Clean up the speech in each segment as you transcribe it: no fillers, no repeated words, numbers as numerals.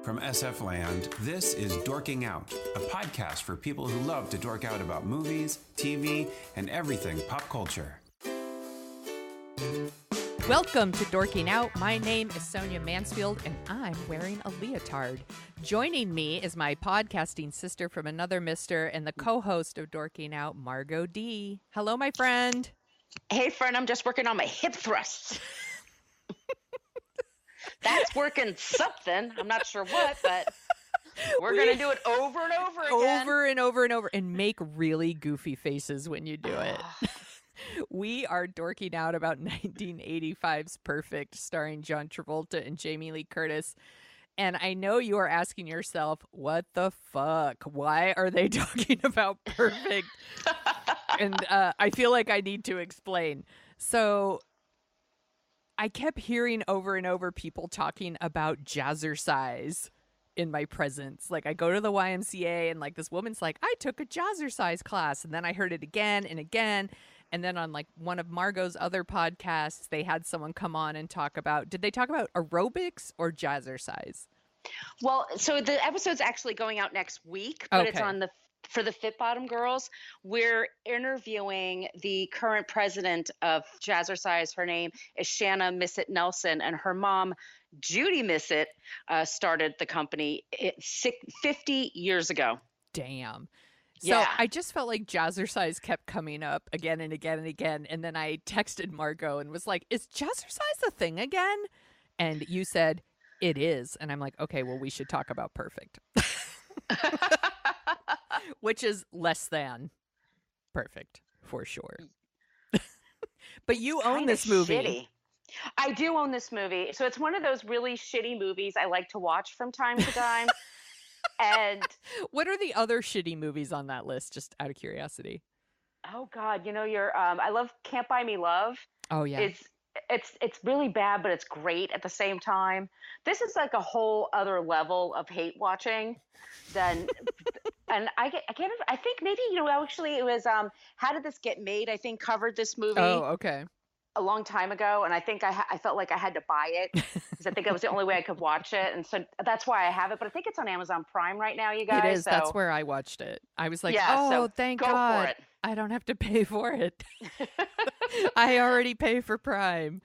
From SF Land, this is Dorking Out, a podcast for people who love to dork out about movies, TV, and everything pop culture. Welcome to Dorking Out. My name is Sonia Mansfield, and I'm wearing a leotard. Joining me is my podcasting sister from another mister and the co-host of Dorking Out, Margo D. Hello, my friend. Hey, friend, I'm just working on my hip thrusts. That's working something. I'm not sure what, but we're going to do it over and over again. Over and over and over, and make really goofy faces when you do it. We are dorking out about 1985's Perfect, starring John Travolta and Jamie Lee Curtis. And I know you are asking yourself, what the fuck? Why are they talking about Perfect? And I feel like I need to explain. So I kept hearing over and over people talking about jazzercise in my presence. Like, I go to the YMCA and like this woman's like, I took a jazzercise class. And then I heard it again and again. And then on like one of Margo's other podcasts, they had someone come on and talk about, did they talk about aerobics or jazzercise? Well, so the episode's actually going out next week, but It's on for the Fit Bottom Girls. We're interviewing the current president of Jazzercise. Her name is Shanna Missett Nelson, and her mom, Judy Missett, started the company 50 years ago. Damn. So yeah. I just felt like jazzercise kept coming up again and again and again. And then I texted Margo and was like, is jazzercise a thing again? And you said, it is. And I'm like, okay, well, we should talk about Perfect. Which is less than Perfect, for sure. But you own this movie. Shitty. I do own this movie. So it's one of those really shitty movies I like to watch from time to time. And what are the other shitty movies on that list, just out of curiosity? Oh God, I love Can't Buy Me Love. Oh yeah. It's really bad, but it's great at the same time. This is like a whole other level of hate watching than and I think maybe actually it was How Did This Get Made? I think covered this movie. Oh, okay. A long time ago, and I think I felt like I had to buy it because I think that was the only way I could watch it, and so that's why I have it. But I think it's on Amazon Prime right now, you guys. It is. So. That's where I watched it. I was like, thank go God, for it. I don't have to pay for it. I already pay for Prime.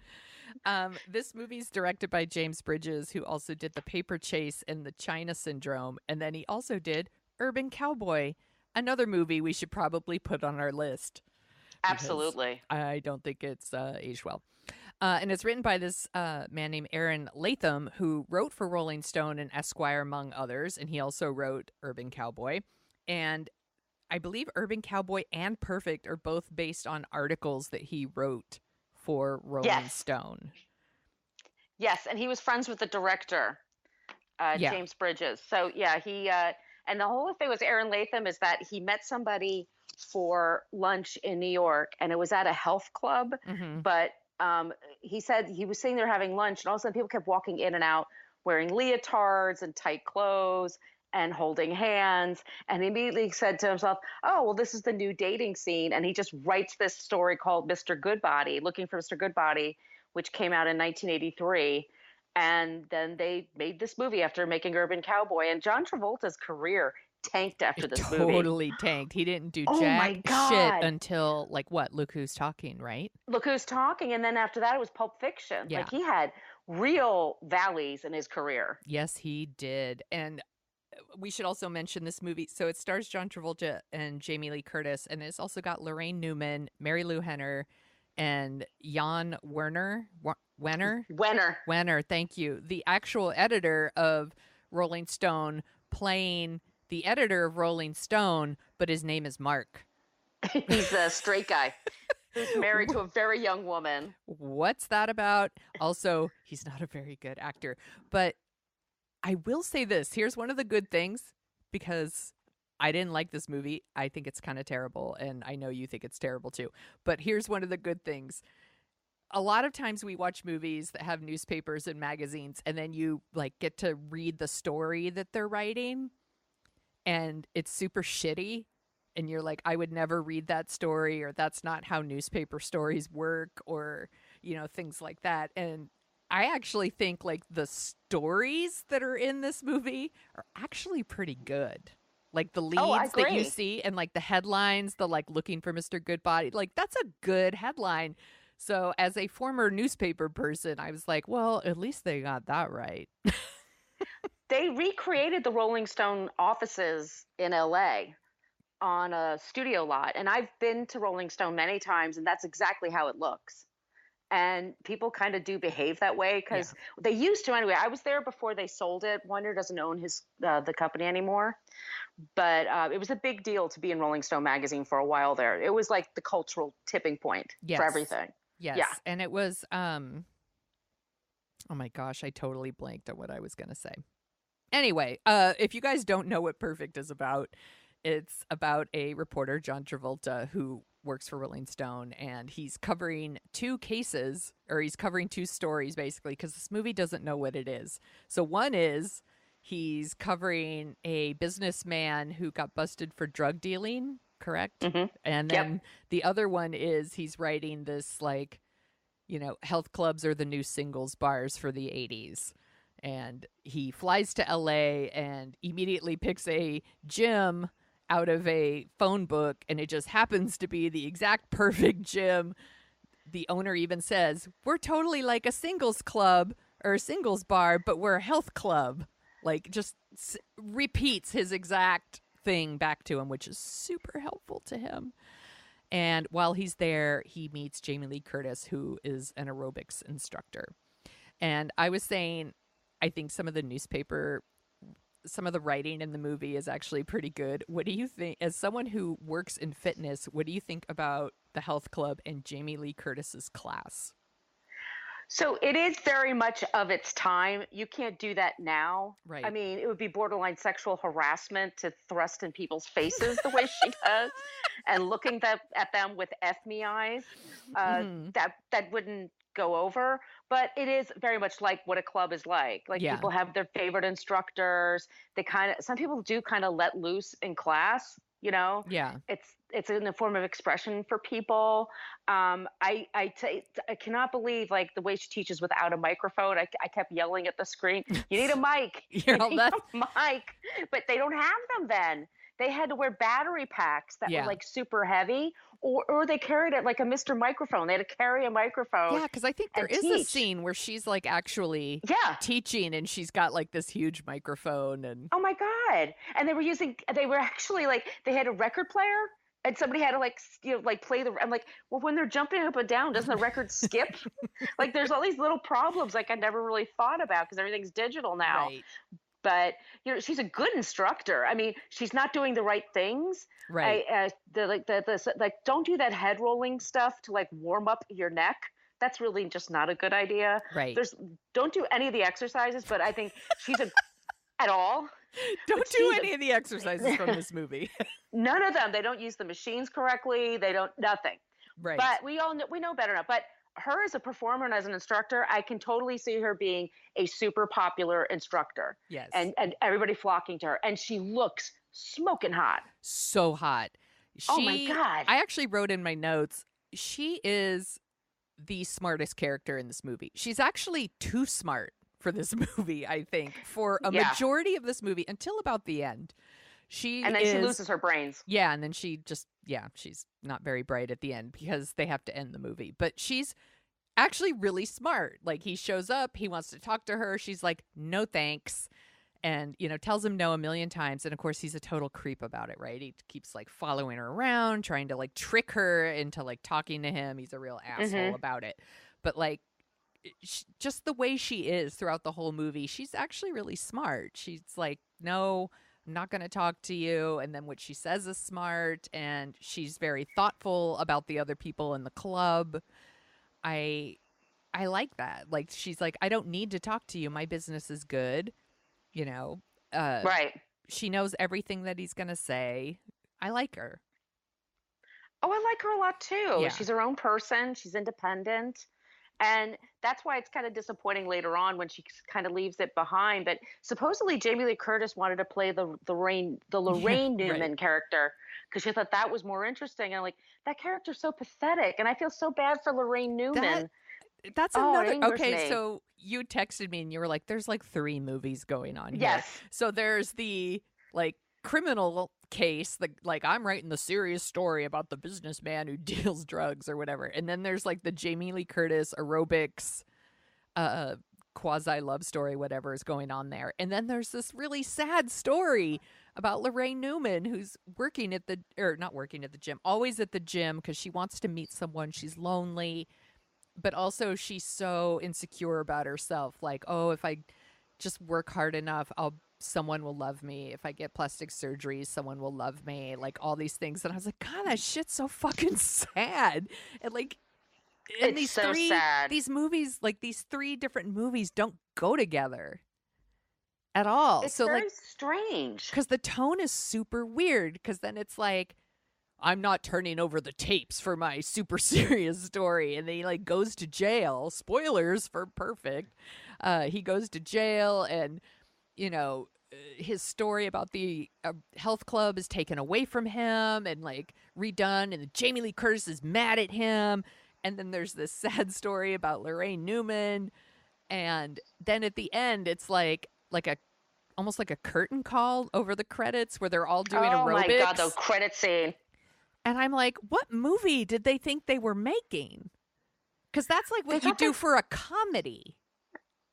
This movie's directed by James Bridges, who also did The Paper Chase and The China Syndrome, and then he also did Urban Cowboy, another movie we should probably put on our list. Absolutely. I don't think it's aged well. And it's written by this man named Aaron Latham, who wrote for Rolling Stone and Esquire, among others. And he also wrote Urban Cowboy. And I believe Urban Cowboy and Perfect are both based on articles that he wrote for Rolling Stone. Yes, and he was friends with the director, James Bridges. So, yeah, he and the whole thing with Aaron Latham is that he met somebody for lunch in New York, and it was at a health club. Mm-hmm. But he said he was sitting there having lunch, and all of a sudden people kept walking in and out wearing leotards and tight clothes and holding hands. And he immediately said to himself, oh, well, this is the new dating scene. And he just writes this story called Mr. Goodbody, Looking for Mr. Goodbody, which came out in 1983. And then they made this movie after making Urban Cowboy. And John Travolta's career tanked after this movie. Totally tanked. He didn't do jack shit until, like, what? Look Who's Talking, right? Look Who's Talking. And then after that, it was Pulp Fiction. Yeah. Like, he had real valleys in his career. Yes, he did. And we should also mention this movie. So it stars John Travolta and Jamie Lee Curtis. And it's also got Laraine Newman, Marilu Henner, and Jann Wenner. Wenner, thank you. The actual editor of Rolling Stone playing the editor of Rolling Stone, but his name is Mark. He's a straight guy who's married to a very young woman. What's that about? Also, he's not a very good actor. But I will say this. Here's one of the good things, because I didn't like this movie. I think it's kind of terrible, and I know you think it's terrible too. But here's one of the good things. A lot of times we watch movies that have newspapers and magazines, and then you like get to read the story that they're writing, and it's super shitty. And you're like, I would never read that story, or that's not how newspaper stories work, or, you know, things like that. And I actually think like the stories that are in this movie are actually pretty good. Like the Oh, I leads that you agree. see and like the headlines, the like looking for Mr. Goodbody, like that's a good headline. So as a former newspaper person, I was like, well, at least they got that right. They recreated the Rolling Stone offices in LA on a studio lot. And I've been to Rolling Stone many times, and that's exactly how it looks. And people kind of do behave that way Yeah. because they used to anyway. I was there before they sold it. Wenner doesn't own the company anymore, but it was a big deal to be in Rolling Stone magazine for a while there. It was like the cultural tipping point Yes. for everything. Yes. Yeah. And it was oh my gosh, I totally blanked on what I was gonna say. Anyway, if you guys don't know what Perfect is about, it's about a reporter, John Travolta, who works for Rolling Stone, and he's covering two cases, or he's covering two stories, basically, because this movie doesn't know what it is. So one is he's covering a businessman who got busted for drug dealing, correct? Mm-hmm. And then the other one is he's writing this, like, you know, health clubs are the new singles bars for the 80s. And he flies to LA and immediately picks a gym out of a phone book, and it just happens to be the exact perfect gym. The owner even says, we're totally like a singles club or a singles bar, but we're a health club. Like, just repeats his exact thing back to him, which is super helpful to him. And while he's there, he meets Jamie Lee Curtis, who is an aerobics instructor. And I was saying, I think some of the writing in the movie is actually pretty good. What do you think, as someone who works in fitness, what do you think about the health club and Jamie Lee Curtis's class? So it is very much of its time. You can't do that now. Right. I mean, it would be borderline sexual harassment to thrust in people's faces the way she does, and looking at them with F me eyes. That wouldn't go over. But it is very much like what a club is like. Like, Yeah. people have their favorite instructors. Some people do kind of let loose in class. You know, Yeah. it's in a form of expression for people. I cannot believe like the way she teaches without a microphone. I kept yelling at the screen, "You need a mic! You need a mic!" But they don't have them then. They had to wear battery packs that were like super heavy, or they carried it like a Mr. Microphone. They had to carry a microphone. Yeah, because I think there is a scene where she's like actually teaching, and she's got like this huge microphone. And oh my God. And they were actually like, they had a record player, and somebody had to like, you know, like play I'm like, well, when they're jumping up and down, doesn't the record skip? Like, there's all these little problems like I never really thought about because everything's digital now. Right. But, you know, she's a good instructor. I mean, she's not doing the right things. Right. Don't do that head rolling stuff to like warm up your neck. That's really just not a good idea. Right. Don't do any of the exercises, but I think at all. Don't do any of the exercises from this movie. None of them. They don't use the machines correctly. They don't, nothing. Right. But we know better now. But her as a performer and as an instructor, I can totally see her being a super popular instructor. Yes. And everybody flocking to her. And she looks smoking hot. So hot. Oh my God. I actually wrote in my notes, she is the smartest character in this movie. She's actually too smart for this movie, I think, for a majority of this movie until about the end. She loses her brains. Yeah, and then she's not very bright at the end because they have to end the movie. But she's actually really smart. Like, he shows up, he wants to talk to her. She's like, no thanks. And, you know, tells him no a million times. And of course, he's a total creep about it, right? He keeps like following her around, trying to like trick her into like talking to him. He's a real asshole about it. But like, just the way she is throughout the whole movie, she's actually really smart. She's like, no, I'm not going to talk to you. And then what she says is smart, and she's very thoughtful about the other people in the club. I like that. Like, she's like, I don't need to talk to you. My business is good. You know, right. She knows everything that he's going to say. I like her. Oh, I like her a lot too. Yeah. She's her own person. She's independent. And that's why it's kind of disappointing later on when she kind of leaves it behind. But supposedly Jamie Lee Curtis wanted to play the Laraine Newman character because she thought that was more interesting. And I'm like, that character's so pathetic. And I feel so bad for Laraine Newman. That's Oh, another. Ingers Okay, name. so you texted me and you were like, "There's like 3 movies going on here." Yes. So there's the like criminal case, like I'm writing the serious story about the businessman who deals drugs or whatever, and then there's like the Jamie Lee Curtis aerobics, quasi love story, whatever is going on there, and then there's this really sad story about Laraine Newman, who's not working at the gym, always at the gym because she wants to meet someone. She's lonely, but also she's so insecure about herself. Like, oh, if I just work hard enough, someone will love me. If I get plastic surgery, someone will love me. Like all these things. And I was like, God, that shit's so fucking sad. And like, and It's so sad. These movies, like these 3 different movies, don't go together at all. It's so very like, strange. because the tone is super weird. Because then it's like, I'm not turning over the tapes for my super serious story. And then he like goes to jail. Spoilers for Perfect. He goes to jail, and you know, his story about the health club is taken away from him and like redone. And Jamie Lee Curtis is mad at him. And then there's this sad story about Laraine Newman. And then at the end, it's like almost like a curtain call over the credits where they're all doing aerobics. Oh my God, the credit scene. And I'm like, what movie did they think they were making? Because that's like what you do for a comedy.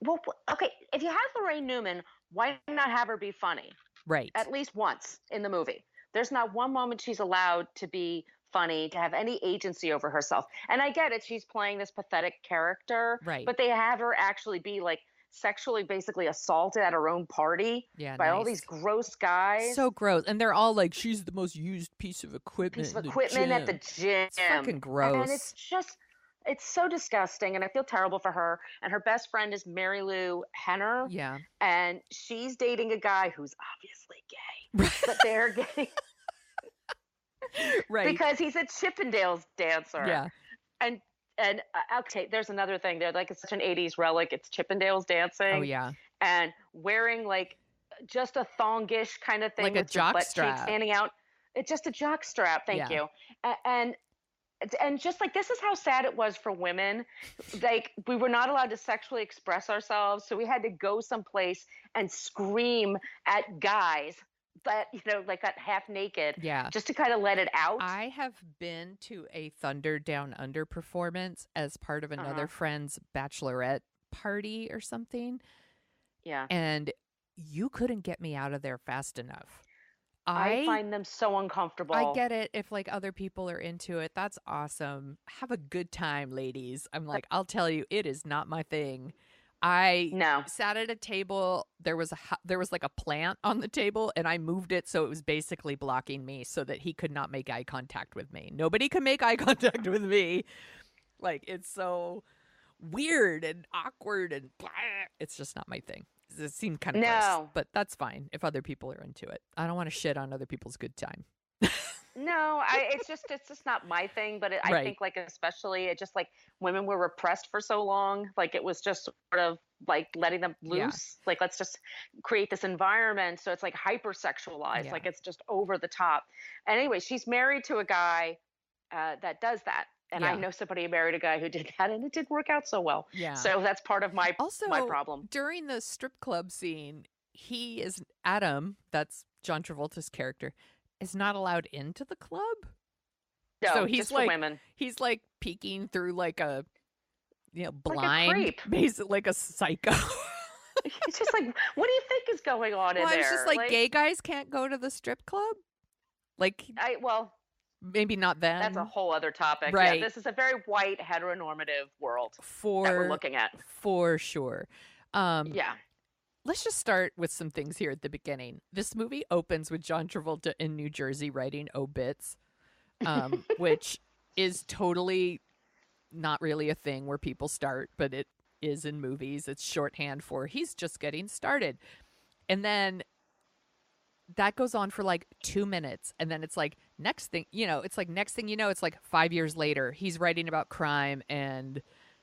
Well, okay, if you have Laraine Newman, why not have her be funny? Right. At least once in the movie. There's not one moment she's allowed to be funny, to have any agency over herself. And I get it, she's playing this pathetic character. Right. But they have her actually be like sexually basically assaulted at her own party by all these gross guys. So gross. And they're all like, she's the most used piece of equipment at the gym. It's fucking gross. And it's just, it's so disgusting. And I feel terrible for her. And her best friend is Marilu Henner. Yeah. And she's dating a guy who's obviously gay. But they're gay. Right. Because he's a Chippendales dancer. Yeah. And okay, there's another thing there. Like, it's such an 80s relic. It's Chippendales dancing. Oh, yeah. And wearing like just a thongish kind of thing. Like a with your butt jockstrap. cheeks standing out. It's just a jock strap. Thank you. And just like, this is how sad it was for women. Like, we were not allowed to sexually express ourselves. So we had to go someplace and scream at guys that, you know, like got half naked. Yeah. Just to kind of let it out. I have been to a Thunder Down Under performance as part of another friend's bachelorette party or something. Yeah. And you couldn't get me out of there fast enough. I find them so uncomfortable. I get it. If like other people are into it, that's awesome. Have a good time, ladies. I'm like, I'll tell you, it is not my thing. I sat at a table. There was like a plant on the table, and I moved it so it was basically blocking me so that he could not make eye contact with me. Nobody could make eye contact with me. Like, it's so weird and awkward and blah. It's just not my thing. It seemed kind of gross, but that's fine if other people are into it. I don't want to shit on other people's good time. No, it's just not my thing. But I think, like, especially it just like women were repressed for so long. Like, it was just sort of like letting them loose. Yeah. Like, let's just create this environment. So it's like hypersexualized. Yeah. Like, it's just over the top. Anyway, she's married to a guy that does that. And I know somebody who married a guy who did that, and it didn't work out so well. Yeah. So that's part of my problem. During the strip club scene, Adam, that's John Travolta's character, is not allowed into the club. No, so he's just like, for women. He's like peeking through like a, blind, like a creep. Basically like a psycho. It's just like, what do you think is going on in there? It's just like gay guys can't go to the strip club. Like, maybe not then. That's a whole other topic. Right. Yeah, this is a very white heteronormative world that we're looking at. For sure. Yeah. Let's just start with some things here at the beginning. This movie opens with John Travolta in New Jersey writing obits, which is totally not really a thing where people start, but it is in movies. It's shorthand for he's just getting started. And then that goes on for like 2 minutes. And then it's like, next thing you know, it's like 5 years later, he's writing about crime and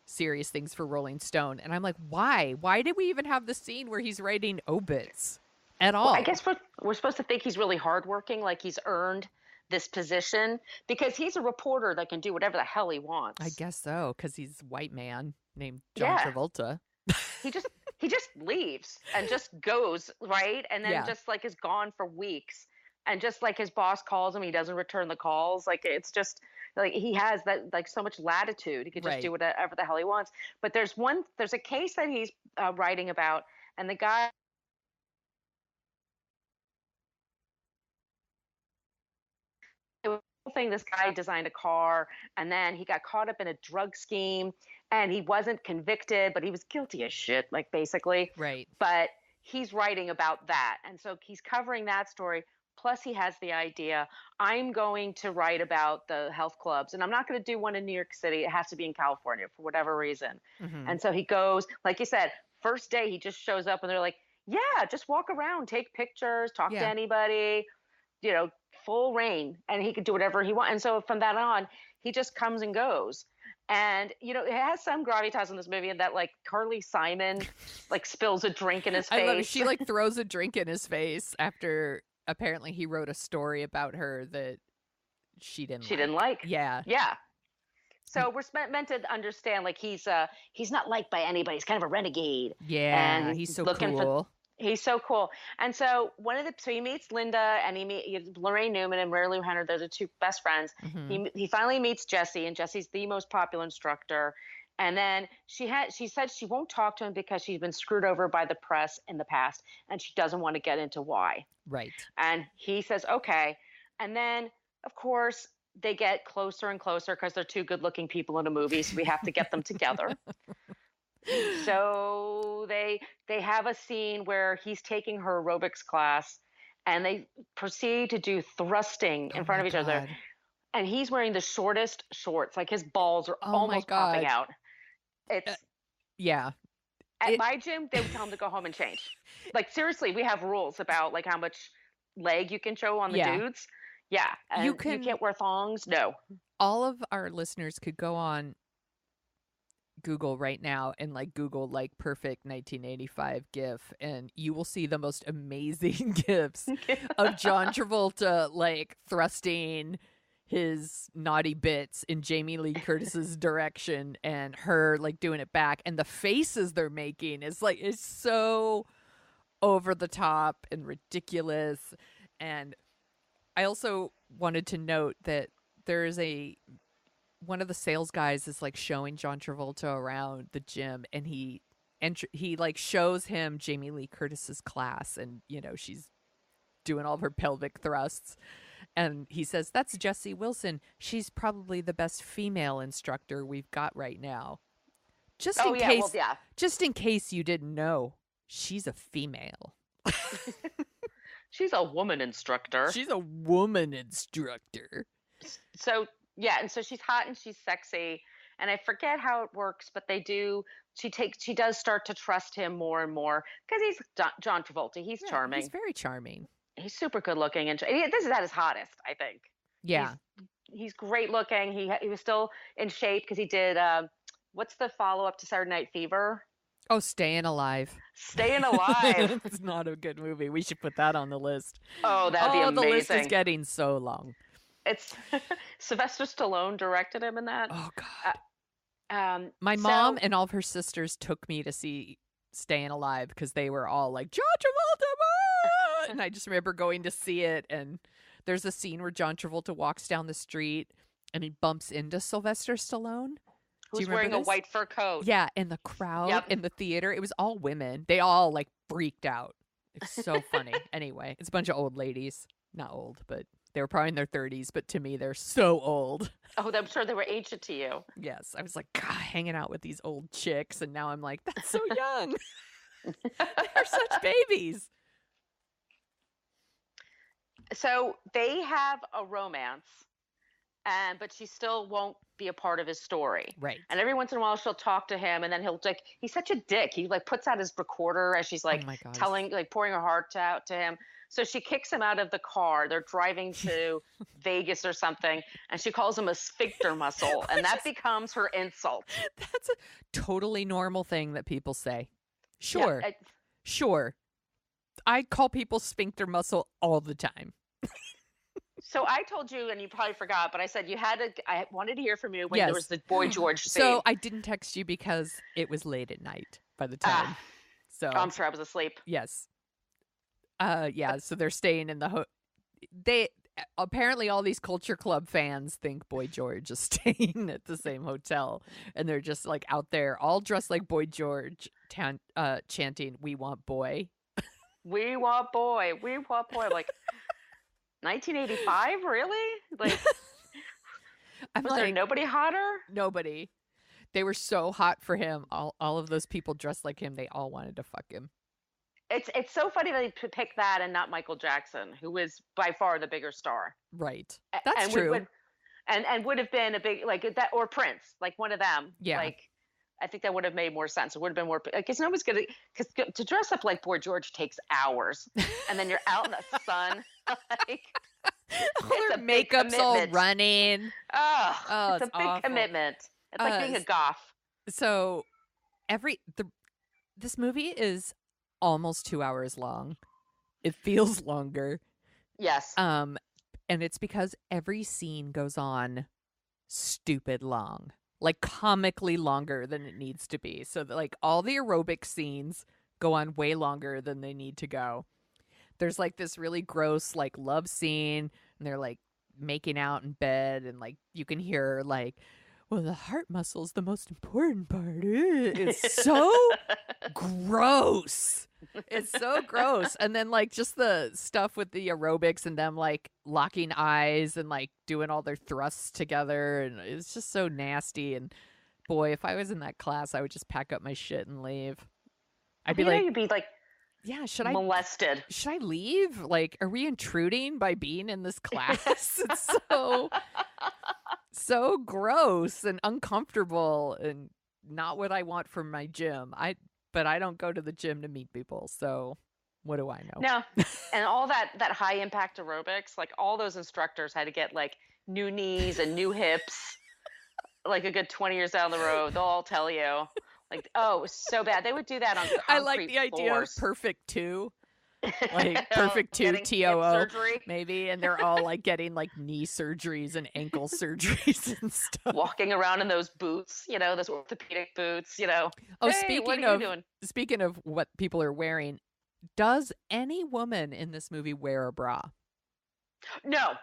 serious things for Rolling Stone. And I'm like, why? Why did we even have the scene where he's writing obits at all? Well, I guess we're supposed to think he's really hardworking, like he's earned this position because he's a reporter that can do whatever the hell he wants. I guess so, because he's a white man named John Yeah. Travolta. He just leaves and just goes, right? And then Yeah. just like is gone for weeks. And just like his boss calls him, he doesn't return the calls. Like it's just like he has that like so much latitude. He could just do whatever the hell he wants. But there's a case that he's writing about, and the guy. Thing, this guy designed a car, and then he got caught up in a drug scheme, and he wasn't convicted, but he was guilty as shit, like basically. Right. But he's writing about that, and so he's covering that story. Plus, he has the idea, I'm going to write about the health clubs, and I'm not going to do one in New York City. It has to be in California for whatever reason. Mm-hmm. And so he goes, like you said, first day he just shows up, and they're like, yeah, just walk around, take pictures, talk to anybody, full reign, and he could do whatever he wants. And so from that on, he just comes and goes. And it has some gravitas in this movie in that like Carly Simon like spills a drink in his face. I love it. She like throws a drink in his face after apparently he wrote a story about her that she didn't like. Yeah. So we're meant to understand like he's not liked by anybody. He's kind of a renegade. Yeah, and he's so cool. He's so cool. And so he meets Linda, and he meets Laraine Newman and Marilu Henner. They're the two best friends. Mm-hmm. He finally meets Jesse, and Jesse's the most popular instructor. And then she said she won't talk to him because she's been screwed over by the press in the past, and she doesn't want to get into why. Right. And he says, okay. And then, of course, they get closer and closer because they're two good-looking people in a movie, so we have to get them together. So they have a scene where he's taking her aerobics class, and they proceed to do thrusting in front of each other. And he's wearing the shortest shorts. Like his balls are almost popping out. It's at my gym, they would tell him to go home and change. Like seriously, we have rules about like how much leg you can show on the dudes. Yeah. And you can't wear thongs. No. All of our listeners could go on Google right now and like Google like perfect 1985 GIF, and you will see the most amazing GIFs of John Travolta like thrusting his naughty bits in Jamie Lee Curtis's direction, and her like doing it back, and the faces they're making is like it's so over the top and ridiculous. And I also wanted to note that there is one of the sales guys is like showing John Travolta around the gym, and he like shows him Jamie Lee Curtis's class, and she's doing all of her pelvic thrusts, and he says, that's Jessie Wilson. She's probably the best female instructor we've got right now. Just in case you didn't know, she's a female. She's a woman instructor. She's a woman instructor. So yeah, and so she's hot and she's sexy, and I forget how it works, but she does start to trust him more and more because he's John Travolta. He's charming. He's very charming. He's super good looking, and this is at his hottest, I think. Yeah, he's great looking. He was still in shape because he did what's the follow up to Saturday Night Fever? Oh, Staying Alive. Staying Alive. It's not a good movie. We should put that on the list. Oh, that'd be amazing. The list is getting so long. It's Sylvester Stallone directed him in that. Oh God. My mom and all of her sisters took me to see Staying Alive because they were all like, John Travolta! And I just remember going to see it, and there's a scene where John Travolta walks down the street and he bumps into Sylvester Stallone. Who's wearing a white fur coat. Yeah, and the crowd in the theater, it was all women. They all like freaked out. It's so funny. Anyway, it's a bunch of old ladies. Not old, but they were probably in their 30s, but to me, they're so old. Oh, I'm sure they were ancient to you. Yes. I was like, God, hanging out with these old chicks, and now I'm like, that's so young. They're such babies. So they have a romance, but she still won't be a part of his story. Right. And every once in a while she'll talk to him, and then he'll like, he's such a dick. He like puts out his recorder as she's like pouring her heart out to him. So she kicks him out of the car. They're driving to Vegas or something, and she calls him a sphincter muscle, and that becomes her insult. That's a totally normal thing that people say. Sure. Yeah, sure. I call people sphincter muscle all the time. So I told you, and you probably forgot, but I said I wanted to hear from you when Yes. there was the Boy George scene. So I didn't text you because it was late at night by the time. So I'm sure I was asleep. yes. Yeah, so they're staying in the they apparently all these culture club fans think Boy George is staying at the same hotel, and they're just like out there all dressed like Boy George chanting, "We want boy." We want boy. We want boy. Like 1985, really? Like was there nobody hotter? Nobody. They were so hot for him. All of those people dressed like him, they all wanted to fuck him. It's so funny that they pick that and not Michael Jackson, who is by far the bigger star. Right. That's true. And would have been a big like that, or Prince, like one of them. Yeah. Like I think that would have made more sense. It would have been more because nobody's gonna because to dress up like Boy George takes hours, and then you're out in the sun. Like, all their makeup's all running. Oh, it's a big awful. commitment. It's like being a goth. So this movie is almost 2 hours long. It feels longer. Yes. And it's because every scene goes on stupid long, like comically longer than it needs to be. So like all the aerobic scenes go on way longer than they need to go. There's like this really gross like love scene, and they're like making out in bed, and like you can hear like, well, the heart muscle's the most important part. It's so gross. It's so gross. And then like just the stuff with the aerobics and them like locking eyes and like doing all their thrusts together, and it's just so nasty. And boy, if I was in that class, I would just pack up my shit and leave. I'd be like, you'd be like, yeah, should I leave? Like, are we intruding by being in this class? It's so gross and uncomfortable and not what I want from my gym. But I don't go to the gym to meet people, so what do I know? No. And all that high impact aerobics, like all those instructors had to get like new knees and new hips, like a good 20 years down the road. They'll all tell you. Like, oh, it was so bad. They would do that on concrete I like the idea floors. of Perfect 2. Like Perfect 2 TOO maybe, and they're all like getting like knee surgeries and ankle surgeries and stuff. Walking around in those boots, those orthopedic boots, Oh, hey, speaking of what people are wearing, does any woman in this movie wear a bra? No.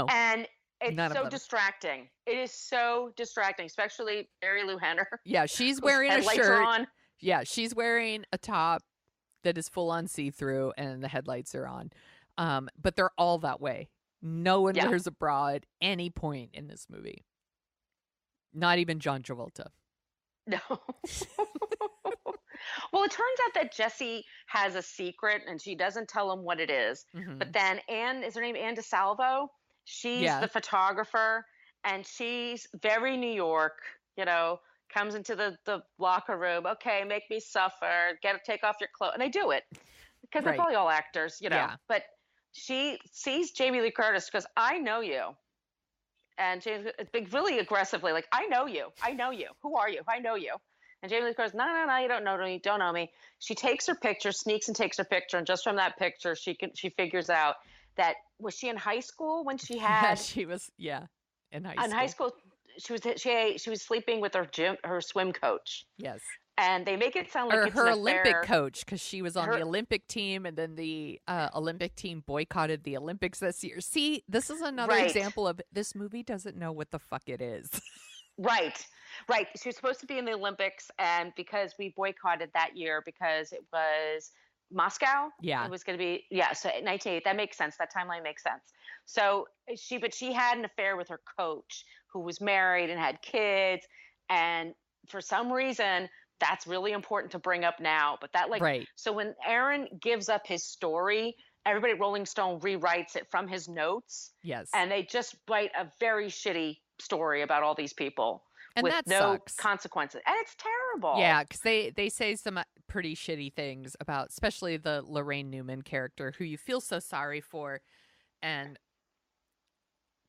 And it's None so distracting. It is so distracting, especially Marilu Henner. Yeah, she's wearing a shirt. Yeah, she's wearing a top that is full on see-through, and the headlights are on. But they're all that way. No one wears a bra at any point in this movie. Not even John Travolta. No. Well, it turns out that Jessie has a secret, and she doesn't tell him what it is. Mm-hmm. But then is her name Ann DeSalvo? She's the photographer, and she's very New York, comes into the locker room. Okay, make me suffer. Take off your clothes. And they do it because they're probably all actors, Yeah. But she sees Jamie Lee Curtis because I know you. And James really aggressively, like, I know you. Who are you? I know you. And Jamie Lee Curtis, no, you don't know me. Don't know me. She takes her picture, sneaks and takes her picture. And just from that picture, she figures out that, was she in high school when she had? Yeah, she was, in high school. In high school, she was sleeping with her swim coach. Yes. And they make it sound like it's her an Olympic affair. coach, because she was on the Olympic team, and then the Olympic team boycotted the Olympics this year. See, this is another example of this movie doesn't know what the fuck it is. Right. She was supposed to be in the Olympics, and because we boycotted that year because it was Moscow. Yeah. It was going to be, so 1988. That makes sense. That timeline makes sense. So she had an affair with her coach, who was married and had kids, and for some reason that's really important to bring up now. But that so when Aaron gives up his story, everybody at Rolling Stone rewrites it from his notes. Yes. And they just write a very shitty story about all these people. And with that no sucks. consequences. And it's terrible. Yeah, because they say some pretty shitty things about, especially the Laraine Newman character, who you feel so sorry for. And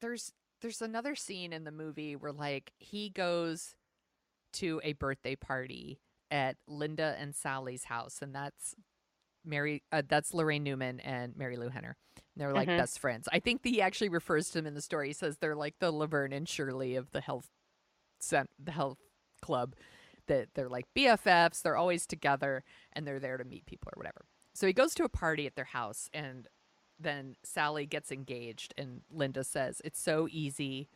there's another scene in the movie where like he goes to a birthday party at Linda and Sally's house, and that's that's Laraine Newman and Marilu Henner. They're like Mm-hmm. best friends. I think that he actually refers to them in the story. He says they're like the Laverne and Shirley of the health club. That they're like BFFs. They're always together and they're there to meet people or whatever. So he goes to a party at their house, and then Sally gets engaged, and Linda says it's so easy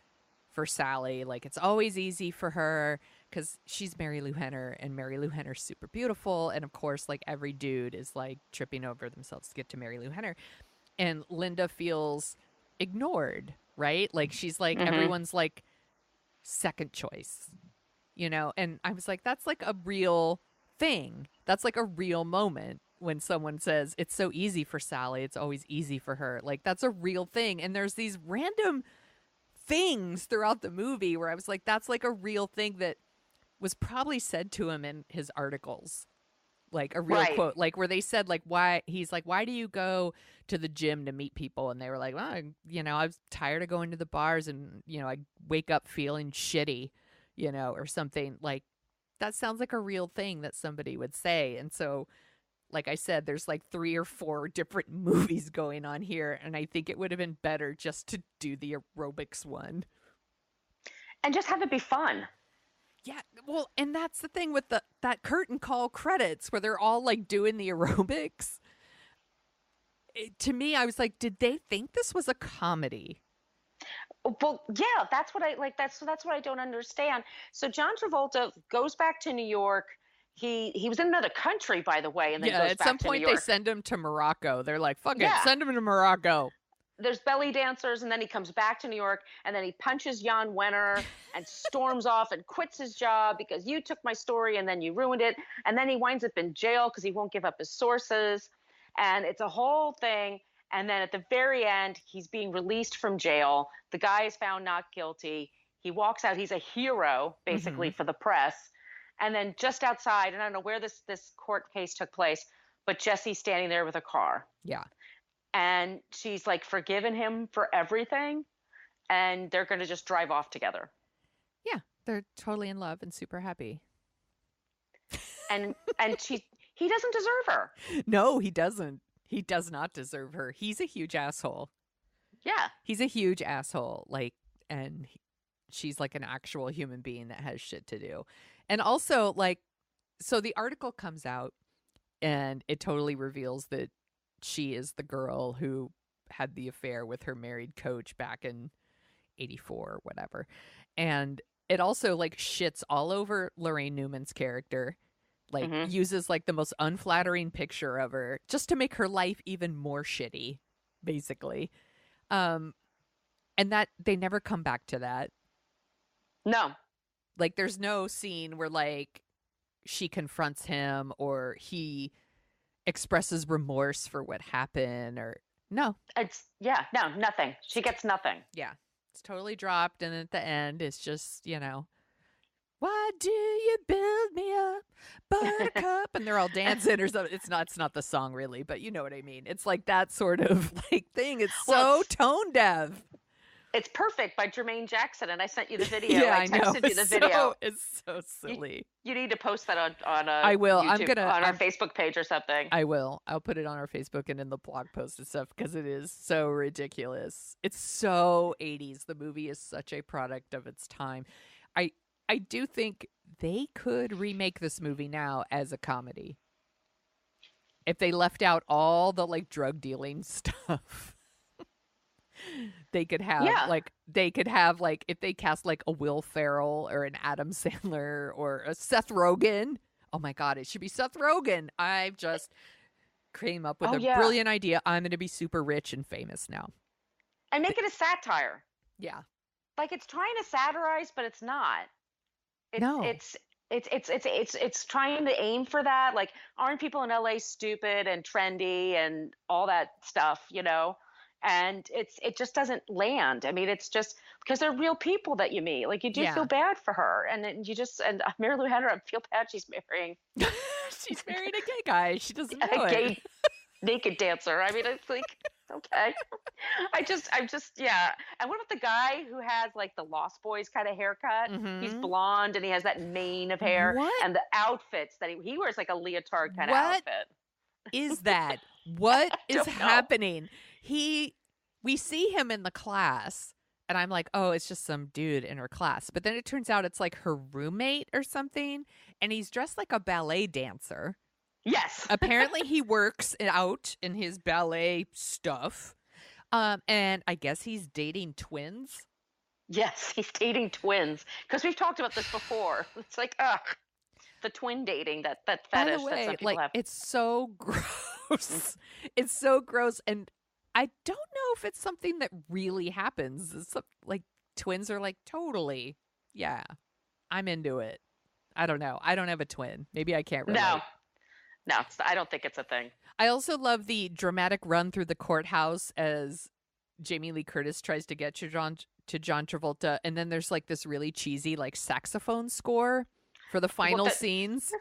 for Sally. Like, it's always easy for her because she's Marilu Henner, and Marilu Henner's super beautiful. And of course, like, every dude is like tripping over themselves to get to Marilu Henner. And Linda feels ignored, right? Like, she's like, Mm-hmm. everyone's like second choice, you know? And I was like, that's like a real thing. That's like a real moment when someone says it's so easy for Sally, it's always easy for her. Like, that's a real thing. And there's these random things throughout the movie where I was like, that's like a real thing that was probably said to him in his articles. Like a real quote, like where they said, like, why he's like, why do you go to the gym to meet people? And they were like, well, I was tired of going to the bars, and, I wake up feeling shitty, or something. Like, that sounds like a real thing that somebody would say. And so, like I said, there's like 3 or 4 different movies going on here. And I think it would have been better just to do the aerobics one. And just have it be fun. Yeah, well, and that's the thing with that curtain call credits where they're all like doing the aerobics. To me, I was like, did they think this was a comedy? Well, yeah, that's what I like. That's what I don't understand. So John Travolta goes back to New York. He was in another country, by the way, and then goes at back some to point New they York. send him to Morocco. They're like, fuck it, Yeah. send him to Morocco. There's belly dancers, and then he comes back to New York, and then he punches Jann Wenner and storms off and quits his job because you took my story and then you ruined it. And then he winds up in jail because he won't give up his sources. And it's a whole thing. And then at the very end, he's being released from jail. The guy is found not guilty. He walks out. He's a hero, basically, for the press. And then just outside, and I don't know where this court case took place, but Jesse's standing there with a car. Yeah. And she's like forgiven him for everything, and they're going to just drive off together. Yeah, they're totally in love and super happy. And he doesn't deserve her. No, he doesn't. He does not deserve her. He's a huge asshole. Yeah. He's a huge asshole. Like, and she's like an actual human being that has shit to do. And also, like, so the article comes out and it totally reveals that she is the girl who had the affair with her married coach back in 84 or whatever. And it also like shits all over Laraine Newman's character, like uses like the most unflattering picture of her just to make her life even more shitty, basically. And that they never come back to that. No. Like, there's no scene where like she confronts him or he expresses remorse for what happened, or no. No, nothing. She gets nothing. Yeah. It's totally dropped, and at the end it's just, why do you build me up, buttercup? And they're all dancing or something. It's not the song really, but you know what I mean. It's like that sort of like thing. It's so tone deaf. It's Perfect by Jermaine Jackson, and I sent you the video. Yeah, I texted know. You the video. It's so silly. You need to post that on I will. YouTube, on our Facebook page or something. I will. I'll put it on our Facebook and in the blog post and stuff because it is so ridiculous. It's so 80s. The movie is such a product of its time. I do think they could remake this movie now as a comedy if they left out all the like drug dealing stuff. They could have like if they cast like a Will Ferrell or an Adam Sandler or a Seth Rogen. Oh my God, it should be Seth Rogen. I've just came up with a brilliant idea. I'm going to be super rich and famous now. And make it a satire. Yeah. Like, it's trying to satirize, but it's not. It's trying to aim for that. Like, aren't people in LA stupid and trendy and all that stuff, And it just doesn't land. I mean, it's just because they're real people that you meet. Like, you do feel bad for her, and then and Marilu Henner, I feel bad she's marrying. She's married a gay guy. She doesn't know a it. Gay naked dancer. I mean, it's like, okay. I'm just yeah. And what about the guy who has like the Lost Boys kind of haircut? He's blonde and he has that mane of hair. What? And the outfits that he wears, like a leotard kind of outfit. is that? What is don't know. happening? We see him in the class, and I'm like, oh, it's just some dude in her class. But then it turns out it's like her roommate or something, and he's dressed like a ballet dancer. Yes. Apparently he works out in his ballet stuff. And I guess he's dating twins. Yes, he's dating twins. Because we've talked about this before. It's like, ugh. The twin dating, that fetish By the that way, some people like, have. it's so gross. It's so gross. And I don't know if it's something that really happens. It's like twins are like, totally. Yeah, I'm into it. I don't know. I don't have a twin. Maybe I can't relate. No, I don't think it's a thing. I also love the dramatic run through the courthouse as Jamie Lee Curtis tries to get to John Travolta. And then there's like this really cheesy like saxophone score for the final scenes.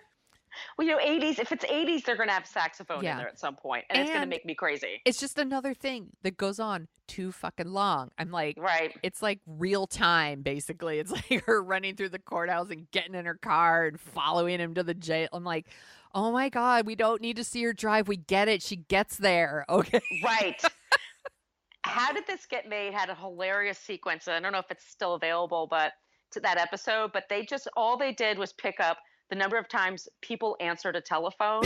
Well, 80s, if it's 80s, they're going to have saxophone in there at some point, and it's going to make me crazy. It's just another thing that goes on too fucking long. I'm like, right. It's like real time, basically. It's like her running through the courthouse and getting in her car and following him to the jail. I'm like, oh my God, we don't need to see her drive. We get it. She gets there. Okay. Right. How Did This Get Made had a hilarious sequence. I don't know if it's still available, but to that episode, but all they did was pick up the number of times people answered a telephone.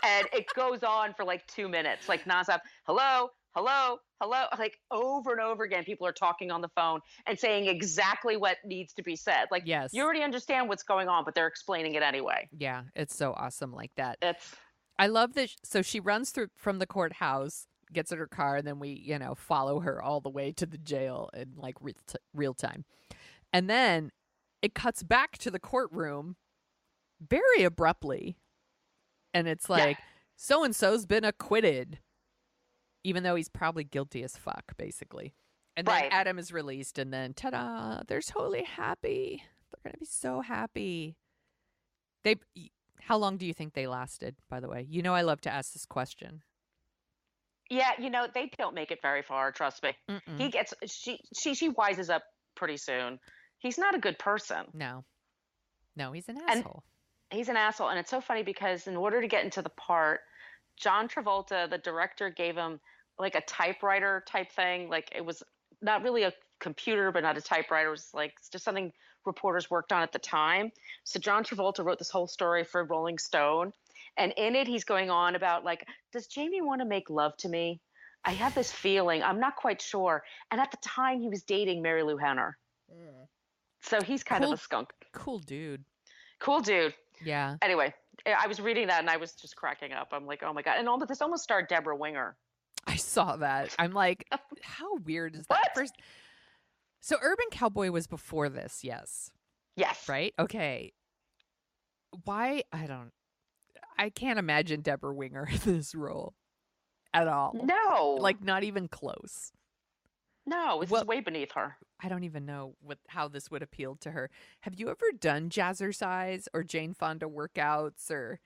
And it goes on for like 2 minutes, like nonstop. Hello, hello, hello. Like over and over again, people are talking on the phone and saying exactly what needs to be said. Like, yes, you already understand what's going on, but they're explaining it anyway. Yeah, it's so awesome like that. It's I love this. So she runs through from the courthouse, gets in her car, and then we, follow her all the way to the jail in like real time. And then it cuts back to the courtroom very abruptly. And it's like, so-and-so's been acquitted, even though he's probably guilty as fuck, basically. And then Adam is released, and then, ta-da, they're totally happy. They're going to be so happy. How long do you think they lasted, by the way? I love to ask this question. Yeah, they don't make it very far, trust me. Mm-mm. She wises up pretty soon. He's not a good person. No, he's an asshole. He's an asshole. And it's so funny because in order to get into the part, John Travolta, the director, gave him like a typewriter type thing. Like, it was not really a computer, but not a typewriter. It was like just something reporters worked on at the time. So John Travolta wrote this whole story for Rolling Stone. And in it, he's going on about like, does Jamie want to make love to me? I have this feeling. I'm not quite sure. And at the time, he was dating Marilu Henner. So he's kind of a skunk. Cool dude. Cool dude. Yeah. Anyway, I was reading that and I was just cracking up. I'm like, oh my God. And this almost starred Deborah Winger. I saw that. I'm like, how weird is that? What? So Urban Cowboy was before this, yes. Yes. Right? Okay. Why? I can't imagine Deborah Winger in this role at all. No. Like, not even close. No, it's way beneath her. I don't even know how this would appeal to her. Have you ever done Jazzercise or Jane Fonda workouts or?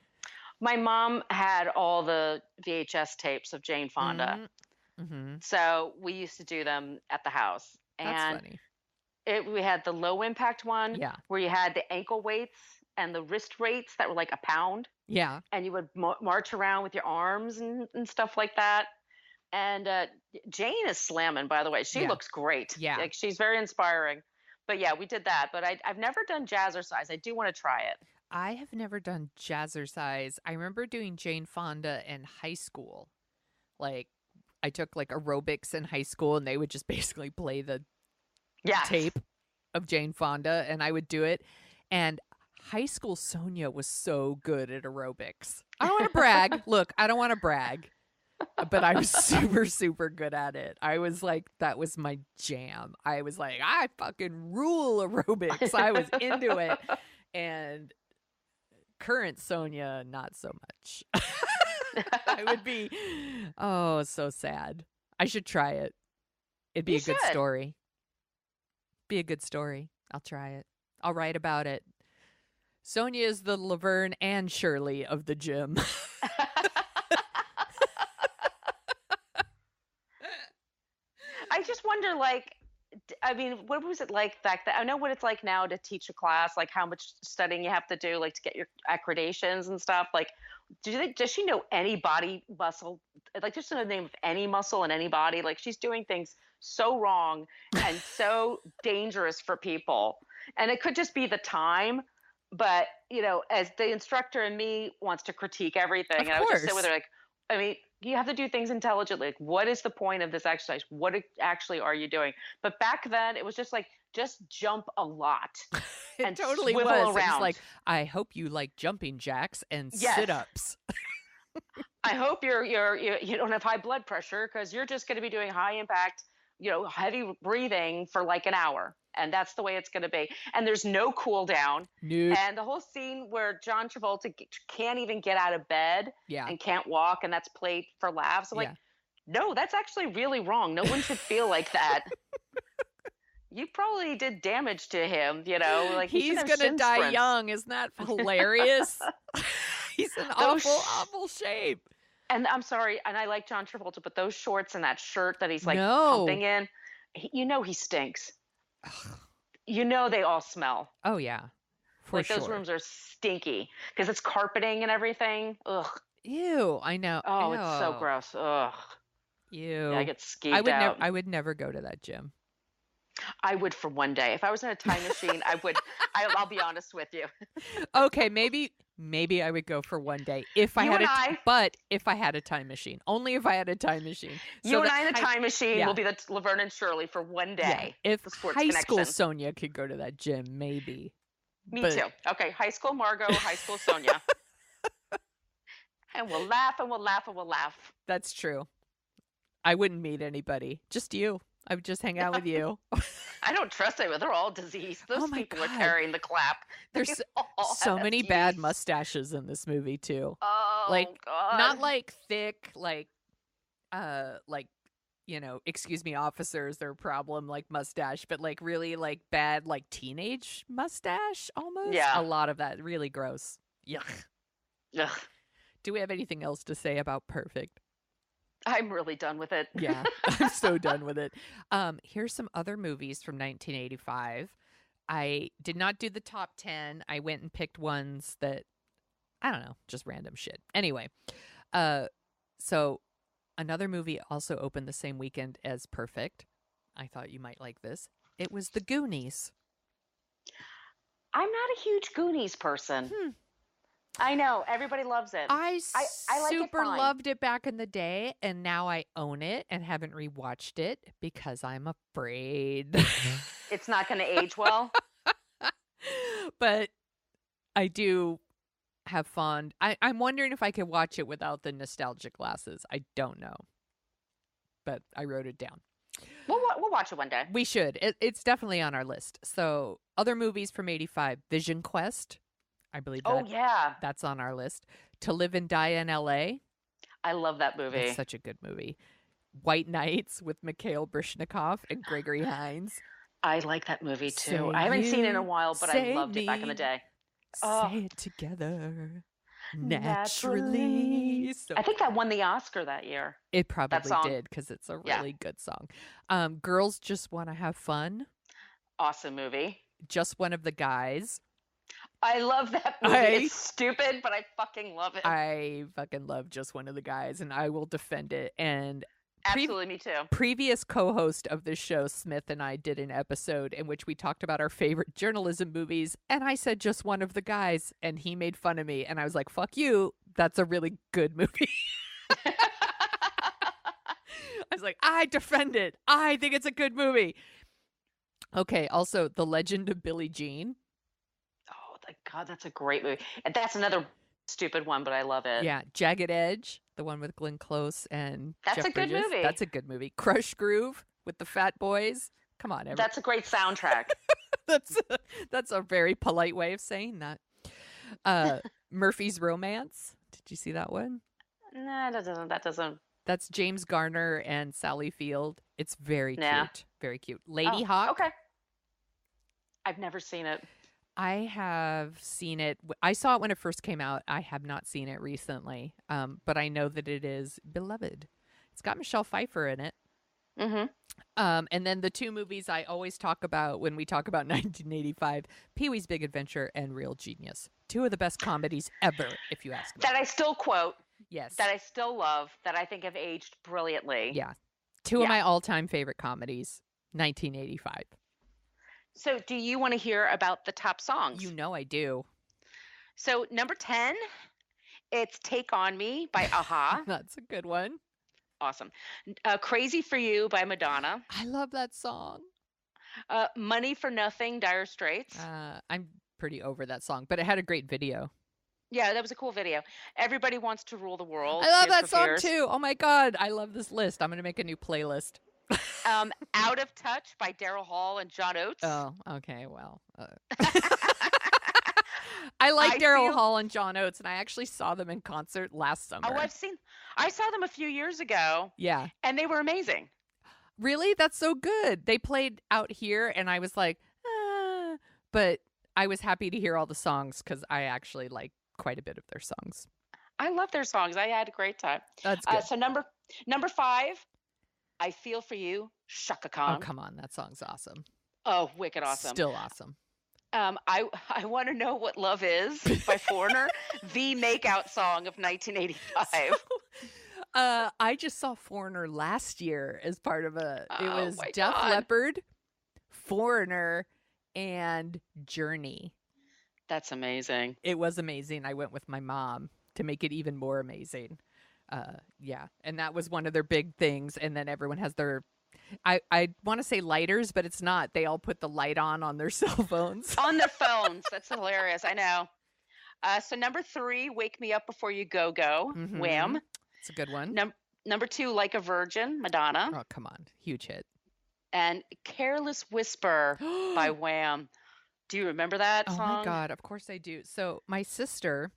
My mom had all the VHS tapes of Jane Fonda. Mm-hmm. So we used to do them at the house. That's funny. We had the low impact one where you had the ankle weights and the wrist weights that were like a pound. Yeah. And you would march around with your arms and stuff like that. And Jane is slamming, by the way. She looks great. Yeah. Like, she's very inspiring. But yeah, we did that. But I've never done Jazzercise. I do want to try it. I have never done Jazzercise. I remember doing Jane Fonda in high school. Like, I took like aerobics in high school, and they would just basically play the tape of Jane Fonda, and I would do it. And high school Sonia was so good at aerobics. I don't want to brag. Look, I don't want to brag. But I was super, super good at it. I was like, that was my jam. I was like, I fucking rule aerobics. I was into it. And current Sonia, not so much. I would be, so sad. I should try it. It'd be a good story. Be a good story. I'll try it. I'll write about it. Sonia is the Laverne and Shirley of the gym. I just wonder, like, I mean, what was it like back then? I know what it's like now to teach a class, like how much studying you have to do, like to get your accreditations and stuff. Like, does she know any body muscle? Like, just know the name of any muscle in any body. Like, she's doing things so wrong and so dangerous for people. And it could just be the time. But, as the instructor in me wants to critique everything, Of and I would just sit course. with her like, I mean, you have to do things intelligently. Like, what is the point of this exercise? What actually are you doing? But back then, it was just like, just jump a lot It and totally swivel was. It was around. like, I hope you like jumping jacks and Yes. sit-ups. I hope you don't have high blood pressure because you're just going to be doing high impact, heavy breathing for like an hour. And that's the way it's going to be. And there's no cool down. Nope. And the whole scene where John Travolta can't even get out of bed Yeah. and can't walk, and that's played for laughs. I'm Yeah. like, no, that's actually really wrong. No one should feel like that. You probably did damage to him, like he He's should have gonna shin die sprints. young. Isn't that hilarious? He's in Those awful shape. And I'm sorry, and I like John Travolta, but those shorts and that shirt that he's like No. pumping in, he stinks. They all smell. Oh yeah, for Like sure. those rooms are stinky because it's carpeting and everything. Ugh. Ew, I know. Oh, Ew. it's so gross. Ugh. Ew. Yeah, I get skeeved out. I would never go to that gym. I would for one day. If I was in a time machine, I would. I'll be honest with you. Okay, maybe I would go for one day if I You had and I- but if I had a time machine. Only if I had a time machine. You and I in a time machine yeah. will be the Laverne and Shirley for one day. Yeah. If the sports high connection. school Sonia could go to that gym, maybe. Me But- too. Okay, high school Margo, high school Sonia. And we'll laugh and we'll laugh and we'll laugh. That's true. I wouldn't meet anybody. Just you. I would just hang out with you. I don't trust anyone. They're all diseased. Those Oh my people are God. carrying the clap. There's They all so have many bad STDs. mustaches in this movie too. Oh, Like, God. Not like thick, excuse me, officers, their problem, like mustache, but like really like bad, like teenage mustache almost. Yeah. A lot of that. Really gross. Yuck. Ugh, Do we have anything else to say about Perfect? I'm really done with it. Yeah, I'm so done with it. Here's some other movies from 1985. I did not do the top 10. I went and picked ones that, I don't know, just random shit. Anyway, so another movie also opened the same weekend as Perfect. I thought you might like this. It was The Goonies. I'm not a huge Goonies person. I know. Everybody loves it. I like it super fine. loved it back in the day, and now I own it and haven't rewatched it because I'm afraid. It's not going to age well. But I do have fond. I'm wondering if I could watch it without the nostalgic glasses. I don't know. But I wrote it down. We'll watch it one day. We should. It's definitely on our list. So, other movies from 85. Vision Quest. I believe Oh, yeah. that's on our list. To Live and Die in L.A. I love that movie. It's such a good movie. White Knights with Mikhail Brishnikov and Gregory Hines. I like that movie, too. Say I haven't seen it in a you, while, but I say loved it back in me. the day. Oh. Say it together. Naturally. Naturally. So I think that won the Oscar that year. it probably song. did because it's a Yeah. really good song. Girls Just Want to Have Fun. Awesome movie. Just One of the Guys. I love that movie. It's stupid, but I fucking love it. I fucking love Just One of the Guys, and I will defend it. And Absolutely, me too. previous co-host of this show, Smith, and I did an episode in which we talked about our favorite journalism movies, and I said Just One of the Guys, and he made fun of me, and I was like, fuck you, that's a really good movie. I was like, I defend it. I think it's a good movie. Okay, also, The Legend of Billie Jean. Oh, God, that's a great movie. And that's another stupid one, but I love it. Yeah, Jagged Edge, the one with Glenn Close and That's Jeff a good Bridges. movie. That's a good movie. Crush Groove with the Fat Boys. Come on, That's a great soundtrack. that's a very polite way of saying that. Murphy's Romance. Did you see that one? Nah, that doesn't. That's James Garner and Sally Field. It's very Nah. cute. Very cute. Lady Oh, Hawk. Okay. I've never seen it. I have seen it. I saw it when it first came out. I have not seen it recently, but I know that it is beloved. It's got Michelle Pfeiffer in it. Mm-hmm. And then the two movies I always talk about when we talk about 1985, Pee-wee's Big Adventure and Real Genius. Two of the best comedies ever, if you ask me. That I still quote. Yes. That I still love. That I think have aged brilliantly. Yeah. Two of my all-time favorite comedies, 1985. So do you want to hear about the top songs? You know I do. So number 10, it's Take On Me by Aha. That's a good one. Awesome. Crazy for You by Madonna. I love that song. Money for Nothing, Dire Straits. I'm pretty over that song, but it had a great video. Yeah, that was a cool video. Everybody Wants to Rule the World. I love that song too. Oh my God. I love this list. I'm going to make a new playlist. Out of Touch by Daryl Hall and John Oates. Oh, okay. Well, I like Daryl Hall and John Oates, and I actually saw them in concert last summer. Oh, I saw them a few years ago. Yeah. And they were amazing. Really? That's so good. They played out here, and I was like, but I was happy to hear all the songs because I actually like quite a bit of their songs. I love their songs. I had a great time. That's good. So number 5, I Feel For You, Shaka Khan. Oh, come on. That song's awesome. Oh, wicked awesome. Still awesome. I Want to Know What Love Is by Foreigner, the makeout song of 1985. I just saw Foreigner last year as part of it was Def God. Leppard, Foreigner, and Journey. That's amazing. It was amazing. I went with my mom to make it even more amazing. Yeah. And that was one of their big things. And then everyone has their, I want to say lighters, but it's not. They all put the light on their cell phones. On their phones. That's hilarious. I know. So number 3, Wake Me Up Before You Go Go, Wham. It's a good one. Number 2, Like a Virgin, Madonna. Oh, come on. Huge hit. And Careless Whisper by Wham. Do you remember that song? Oh my God. Of course I do. So my sister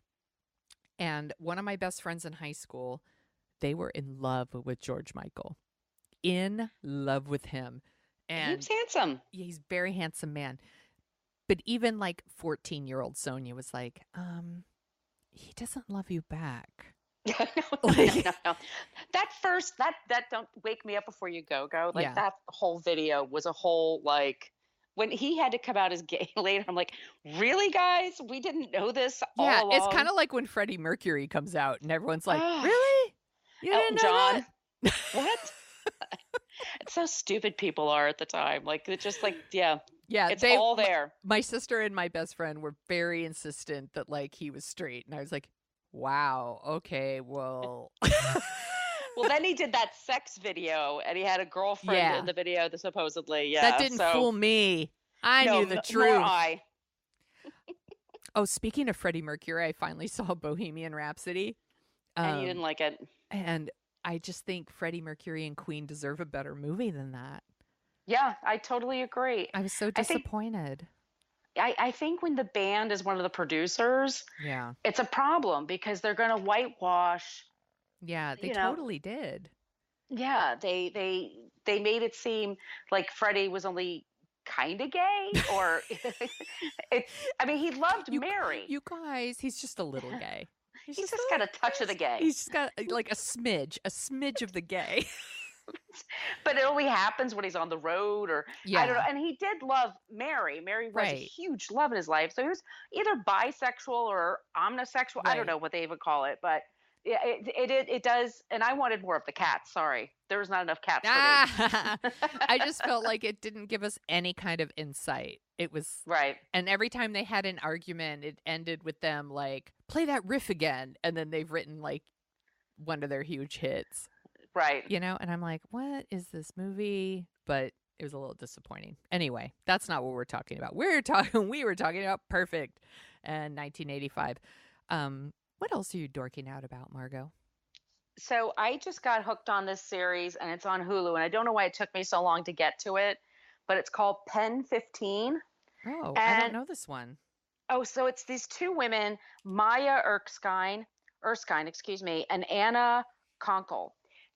and one of my best friends in high school, they were in love with George Michael. In love with him. And he's handsome. Yeah, he's a very handsome man. But even like 14-year-old Sonia was like, he doesn't love you back. No. That Don't Wake Me Up Before You Go Go. Like that whole video was a whole like when he had to come out as gay later, I'm like, really, guys? We didn't know this all along? It's kind of like when Freddie Mercury comes out and everyone's like, really? You Elton didn't know John. that? What? It's how stupid people are at the time. Like, it's just like, yeah, it's all there. My sister and my best friend were very insistent that like he was straight. And I was like, wow, okay, well. Well, then he did that sex video, and he had a girlfriend in the video, supposedly. Yeah, that didn't fool me. I knew the truth. Nor I. Oh, speaking of Freddie Mercury, I finally saw Bohemian Rhapsody. And you didn't like it. And I just think Freddie Mercury and Queen deserve a better movie than that. Yeah, I totally agree. I was so disappointed. I think when the band is one of the producers, it's a problem because they're going to whitewash. Yeah, they totally did. Yeah, they made it seem like Freddie was only kind of gay, or I mean, he loved Mary. You guys, he's just a little gay. He's just got a touch of the gay. He's just got like a smidge of the gay. But it only happens when he's on the road, or I don't know. And he did love Mary. Mary was a huge love in his life. So he was either bisexual or omnisexual. I don't know what they even call it, but yeah, it does. And I wanted more of the cats. Sorry, there was not enough cats for me. I just felt like it didn't give us any kind of insight. It was right. And every time they had an argument, it ended with them like, play that riff again. And then they've written like one of their huge hits. Right. You know, and I'm like, what is this movie? But it was a little disappointing. Anyway, that's not what we're talking about. We were talking about Perfect and 1985. What else are you dorking out about, Margo? So I just got hooked on this series, and it's on Hulu, and I don't know why it took me so long to get to it, but it's called Pen 15. Oh, I don't know this one. Oh, so it's these two women, Maya Erskine, and Anna Konkle.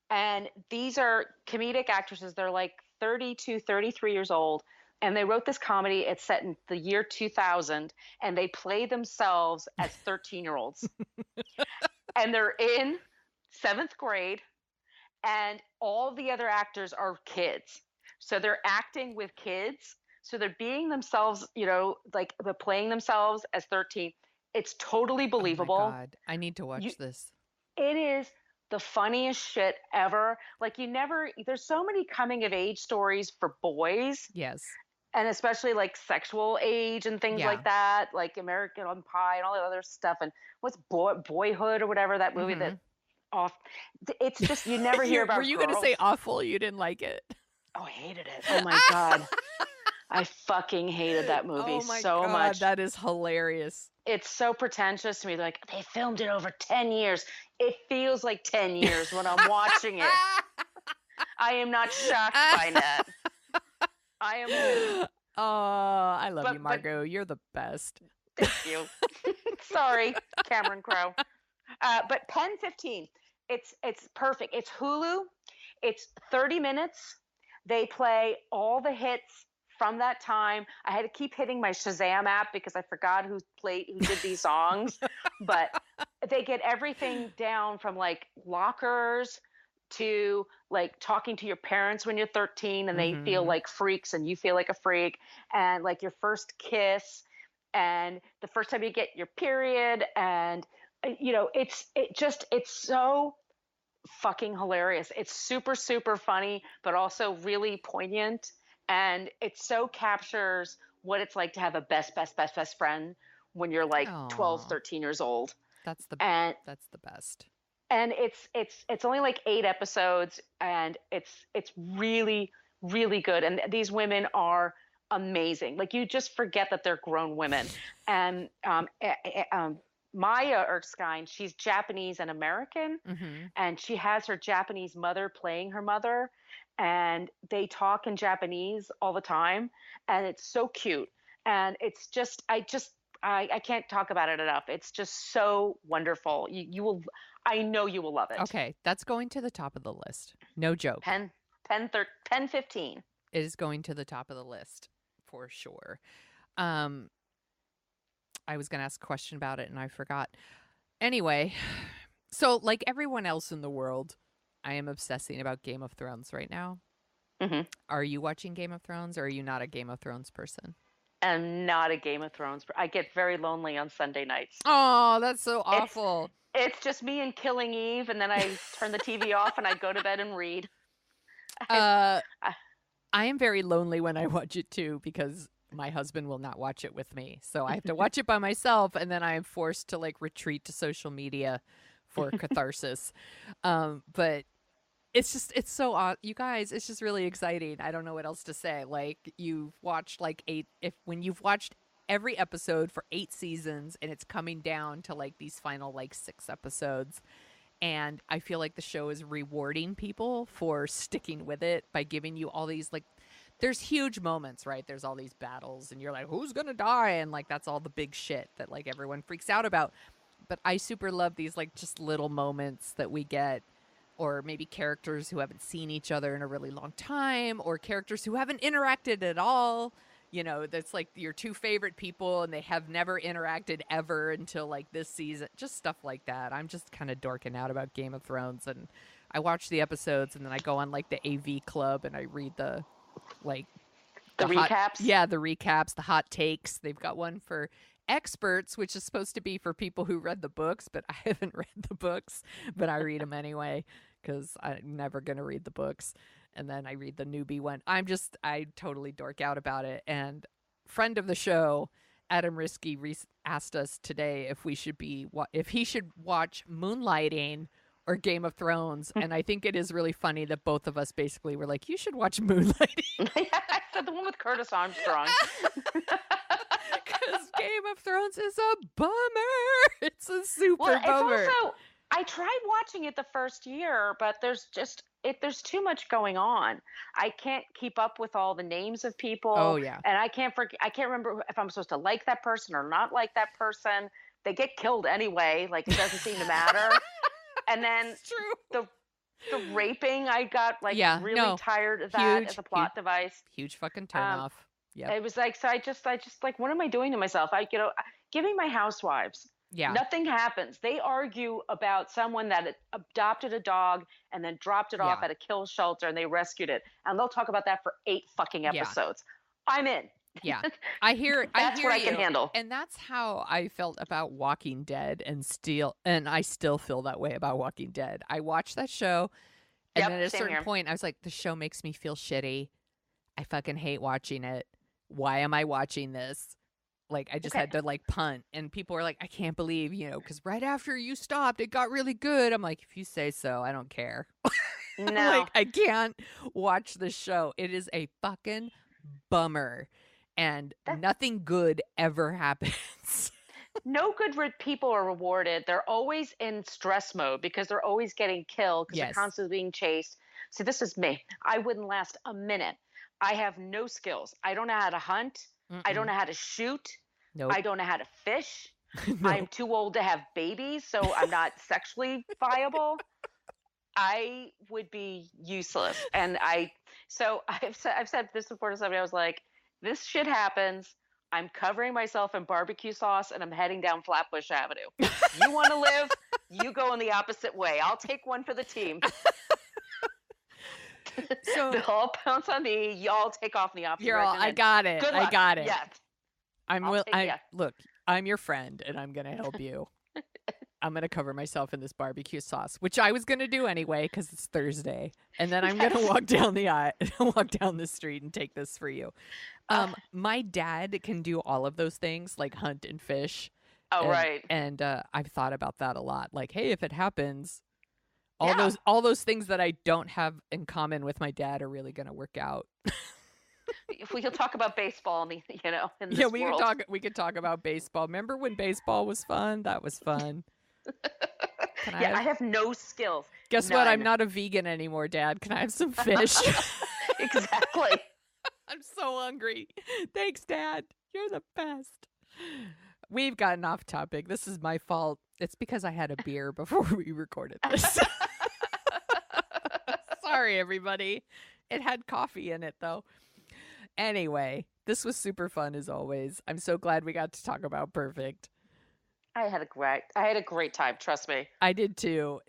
And these are comedic actresses. They're like 32, 33 years old. And they wrote this comedy. It's set in the year 2000. And they play themselves as 13-year-olds. And they're in 7th grade. and all the other actors are kids. So they're acting with kids. So they're being themselves, like they're playing themselves as 13. It's totally Oh my believable. God. I need to watch this. It is the funniest shit ever. Like there's so many coming of age stories for boys. Yes. And especially like sexual age and things like that, like American Pie and all that other stuff. And what's Boyhood or whatever, that movie that off. It's just, you never hear about Were you going to say awful? You didn't like it? Oh, I hated it. Oh my God. I fucking hated that movie so much. That is hilarious. It's so pretentious to me. They're like, they filmed it over 10 years. It feels like 10 years when I'm watching it. I am not shocked by that. I am. Oh, I love you, Margo. You're the best. Thank you. Sorry, Cameron Crowe. But Pen 15, it's perfect. It's Hulu. It's 30 minutes. They play all the hits from that time. I had to keep hitting my Shazam app because I forgot who did these songs. But they get everything down from like lockers to like talking to your parents when you're 13 and they feel like freaks and you feel like a freak, and like your first kiss and the first time you get your period, and it's so fucking hilarious. It's super, super funny, but also really poignant. And it so captures what it's like to have a best friend when you're like 12, 13 years old. That's the best. And it's only like 8 episodes, and it's really, really good. And these women are amazing. Like, you just forget that they're grown women. And Maya Erskine, she's Japanese and American, and she has her Japanese mother playing her mother, and they talk in Japanese all the time, and it's so cute. And it's just, I can't talk about it enough. It's just so wonderful. You will, I know you will love it. Okay, that's going to the top of the list. No joke. Pen 15. It is going to the top of the list for sure. I was going to ask a question about it and I forgot. Anyway, so like everyone else in the world, I am obsessing about Game of Thrones right now. Are you watching Game of Thrones, or are you not a Game of Thrones person? I'm not a Game of Thrones. I get very lonely on Sunday nights. Oh, that's so awful. It's just me and Killing Eve, and then I turn the TV off and I go to bed and read. I am very lonely when I watch it too, because my husband will not watch it with me. So I have to watch it by myself, and then I am forced to like retreat to social media for catharsis. But it's so odd. You guys, it's just really exciting. I don't know what else to say. Like, you've watched like when you've watched every episode for 8 seasons, and it's coming down to like these final like 6 episodes. And I feel like the show is rewarding people for sticking with it by giving you all these, like, there's huge moments, right? There's all these battles and you're like, who's going to die? And like, that's all the big shit that like everyone freaks out about. But I super love these like just little moments that we get, or maybe characters who haven't seen each other in a really long time, or characters who haven't interacted at all. You know, that's like your 2 favorite people and they have never interacted ever until like this season. Just stuff like that. I'm just kind of dorking out about Game of Thrones, and I watch the episodes and then I go on like the AV Club and I read the recaps. The recaps, the hot takes. They've got one for experts, which is supposed to be for people who read the books, but I haven't read the books, but I read them anyway because I'm never going to read the books. And then I read the newbie one. I totally dork out about it. And friend of the show, Adam Risky, asked us today if he should watch Moonlighting or Game of Thrones. And I think it is really funny that both of us basically were like, you should watch Moonlighting. I said the one with Curtis Armstrong. Because Game of Thrones is a bummer. It's a super bummer. It's also, I tried watching it the first year, but there's too much going on. I can't keep up with all the names of people. Oh yeah. And I can't remember if I'm supposed to like that person or not like that person. They get killed anyway. Like, it doesn't seem to matter. And then the raping, I got like really tired of that as a plot device. Huge fucking turnoff. Yeah. It was like, so I just like, what am I doing to myself? Give me my Housewives. Yeah. Nothing happens. They argue about someone that adopted a dog and then dropped it off Yeah. at a kill shelter and they rescued it. And they'll talk about that for 8 fucking episodes. I'm in. Yeah. I hear That's what I you. can handle. And that's how I felt about Walking Dead and I still feel that way about Walking Dead. I watched that show and Yep, then at a same certain here. point I was like, the show makes me feel shitty. I fucking hate watching it. Why am I watching this? Like, I just had to like punt, and people were like, I can't believe, because right after you stopped, it got really good. I'm like, if you say so, I don't care. No. Like, I can't watch the show. It is a fucking bummer, and nothing good ever happens. No good people are rewarded. They're always in stress mode because they're always getting killed because Yes. they're constantly being chased. See, this is me. I wouldn't last a minute. I have no skills. I don't know how to hunt. I don't know how to shoot. Nope. I don't know how to fish. No. I'm too old to have babies, so I'm not sexually viable. I would be useless. And I've said this before to somebody. I was like, this shit happens. I'm covering myself in barbecue sauce and I'm heading down Flatbush Avenue. You want to live? You go in the opposite way. I'll take one for the team. So They'll all pounce on me. Y'all take off in the opposite you're all, direction. I got it. Good I luck. got it. Yeah. Look, I'm your friend and I'm going to help you. I'm going to cover myself in this barbecue sauce, which I was going to do anyway because it's Thursday. And then I'm going to walk down the street and take this for you. My dad can do all of those things, like hunt and fish. Oh, right. And I've thought about that a lot. Like, hey, if it happens, all those things that I don't have in common with my dad are really going to work out. If we could talk about baseball, in this Yeah, we world. could talk about baseball. Remember when baseball was fun? That was fun. I have no skills. Guess what? I'm not a vegan anymore, Dad. Can I have some fish? Exactly. I'm so hungry. Thanks, Dad. You're the best. We've gotten off topic. This is my fault. It's because I had a beer before we recorded this. Sorry, everybody. It had coffee in it, though. Anyway, this was super fun as always. I'm so glad we got to talk about Perfect. I had a great time. Trust me. I did too.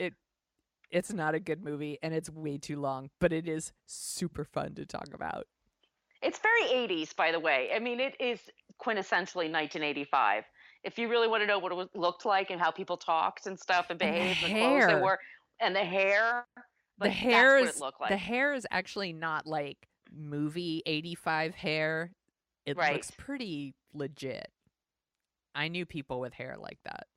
It's not a good movie and it's way too long, but it is super fun to talk about. It's very 80s, by the way. I mean, it is quintessentially 1985. If you really want to know what it looked like and how people talked and stuff and behaved and clothes they wore, and the hair, the hair that's what it looked like. The hair is actually not like movie 85 hair. It looks pretty legit. I knew people with hair like that.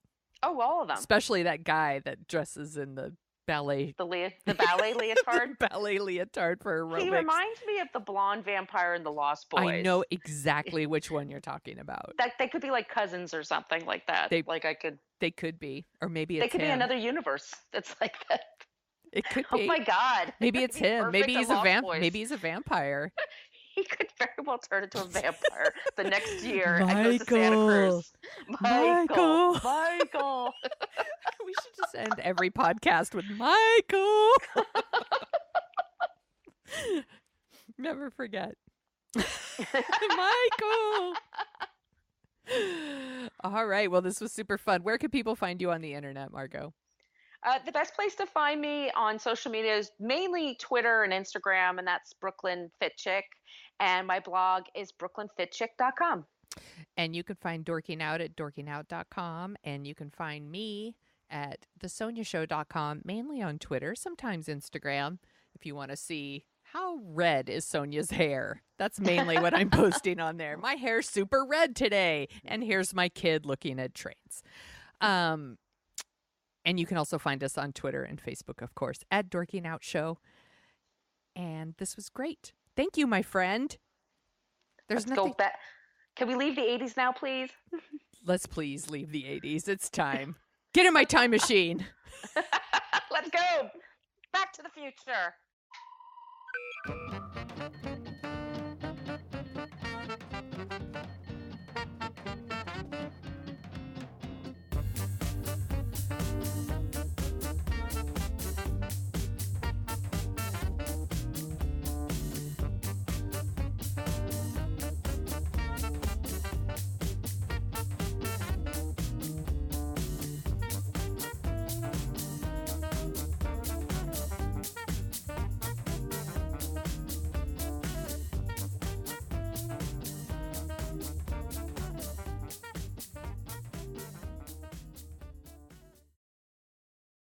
Oh, all of them. Especially that guy that dresses in the ballet. The ballet leotard? The ballet leotard for aerobics. He reminds me of the blonde vampire in The Lost Boys. I know exactly which one you're talking about. That they could be like cousins or something like that. They could be. Or maybe it's They could be another universe that's like that. It could be. Oh my God. Maybe it's him. Maybe he's a vampire. He could very well turn into a vampire the next year and goes to Santa Cruz. Michael. We should just end every podcast with Michael. Never forget. Michael. All right. Well, this was super fun. Where can people find you on the internet, Margo? The best place to find me on social media is mainly Twitter and Instagram, and that's Brooklyn Fit Chick. And my blog is brooklynfitchick.com. And you can find Dorking Out at dorkingout.com. And you can find me at thesoniashow.com, mainly on Twitter, sometimes Instagram, if you want to see how red is Sonia's hair. That's mainly what I'm posting on there. My hair's super red today. And here's my kid looking at trains. And you can also find us on Twitter and Facebook, of course, at Dorking Out Show. And this was great. Thank you, my friend. Let's go back. Can we leave the 80s now, please? Let's please leave the 80s. It's time. Get in my time machine. Let's go. Back to the future.